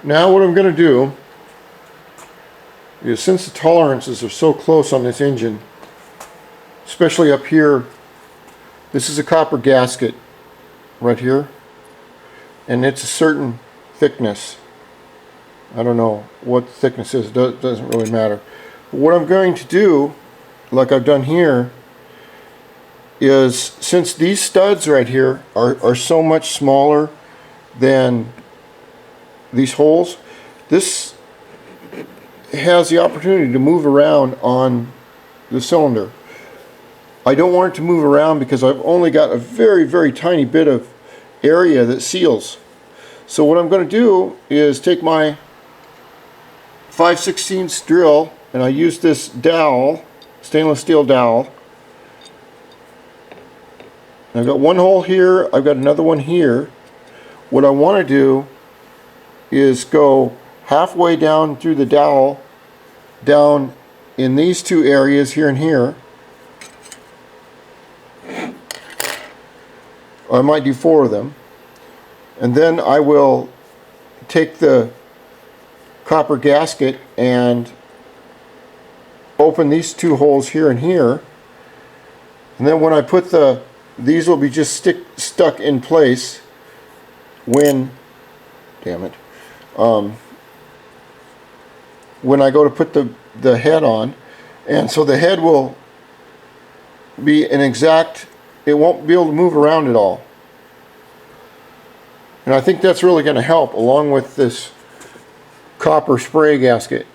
Now what I'm going to do is, since the tolerances are so close on this engine, especially up here, this is a copper gasket right here, and it's a certain thickness. I don't know what the thickness is, it doesn't really matter. But what I'm going to do, like I've done here, is since these studs right here are so much smaller than these holes, this has the opportunity to move around on the cylinder. I don't want it to move around because I've only got a very, very tiny bit of area that seals. So what I'm going to do is take my 5/16 drill, and I use this dowel, stainless steel dowel. I've got one hole here, I've got another one here. What I want to do is go halfway down through the dowel, down in these two areas here and here. I might do 4 of them. And then I will take the copper gasket and open these 2 holes here and here. And then when I put these will be just stuck in place when, damn it, when I go to put the head on. And so the head will be an exact, it won't be able to move around at all. And I think that's really going to help, along with this copper spray gasket.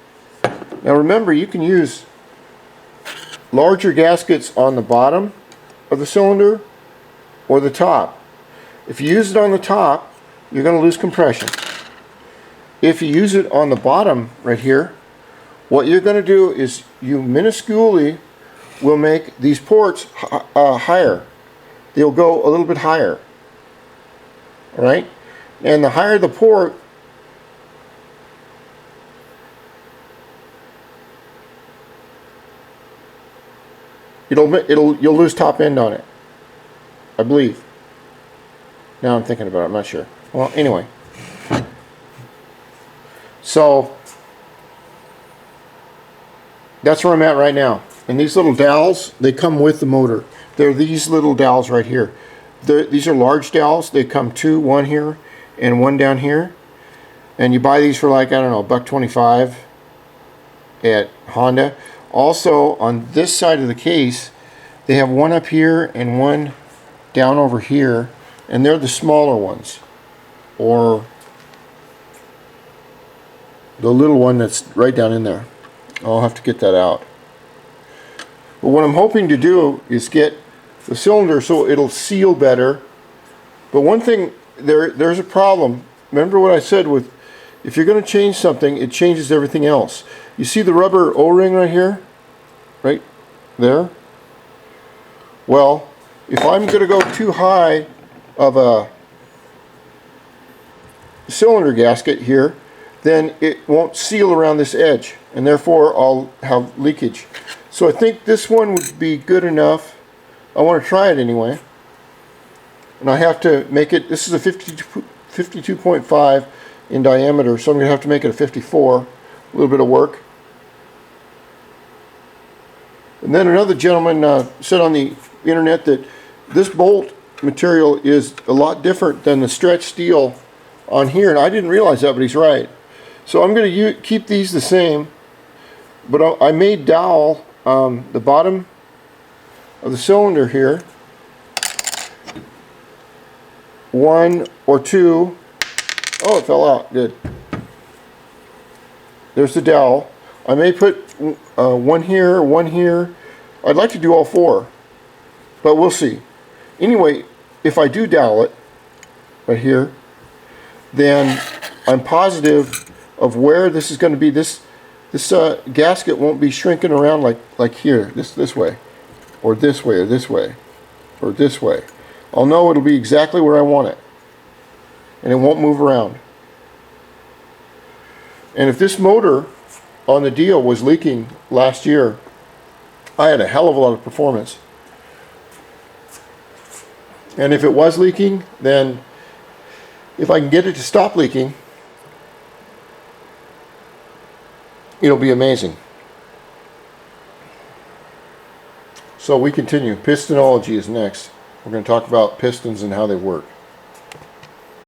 Now remember, you can use larger gaskets on the bottom of the cylinder or the top. If you use it on the top, you're going to lose compression. If you use it on the bottom right here, what you're going to do is you minusculely will make these ports higher. They'll go a little bit higher. Alright? And the higher the port, you'll lose top end on it, I believe. Now I'm thinking about it, I'm not sure. Well, anyway. So that's where I'm at right now. And these little dowels, they come with the motor. They're these little dowels right here. These are large dowels. They come 2, one here and one down here. And you buy these for like, I don't know, $1.25 at Honda. Also, on this side of the case, they have one up here and one down over here. And they're the smaller ones. Or the little one that's right down in there. I'll have to get that out. But what I'm hoping to do is get the cylinder so it'll seal better. But one thing, there's a problem. Remember what I said with, if you're going to change something, it changes everything else. You see the rubber O-ring right here? Right there? Well, if I'm going to go too high of a cylinder gasket here, then it won't seal around this edge, and therefore I'll have leakage. So I think this one would be good enough. I want to try it anyway. And I have to make it, this is a 52.5 in diameter, so I'm going to have to make it a 54. A little bit of work. And then another gentleman said on the internet that this bolt material is a lot different than the stretch steel on here, and I didn't realize that, but he's right. So I'm going to keep these the same, but I may dowel the bottom of the cylinder here, 1 or 2. Oh, it fell out. Good. There's the dowel. I may put one here, one here. I'd like to do all 4, but we'll see. Anyway, if I do dowel it right here, then I'm positive of where this is going to be. This gasket won't be shrinking around like here, this way, or this way, or this way, or this way. I'll know it'll be exactly where I want it, and it won't move around. And if this motor on the Dio was leaking last year, I had a hell of a lot of performance. And if it was leaking, then if I can get it to stop leaking, it'll be amazing. So we continue. Pistonology is next. We're going to talk about pistons and how they work.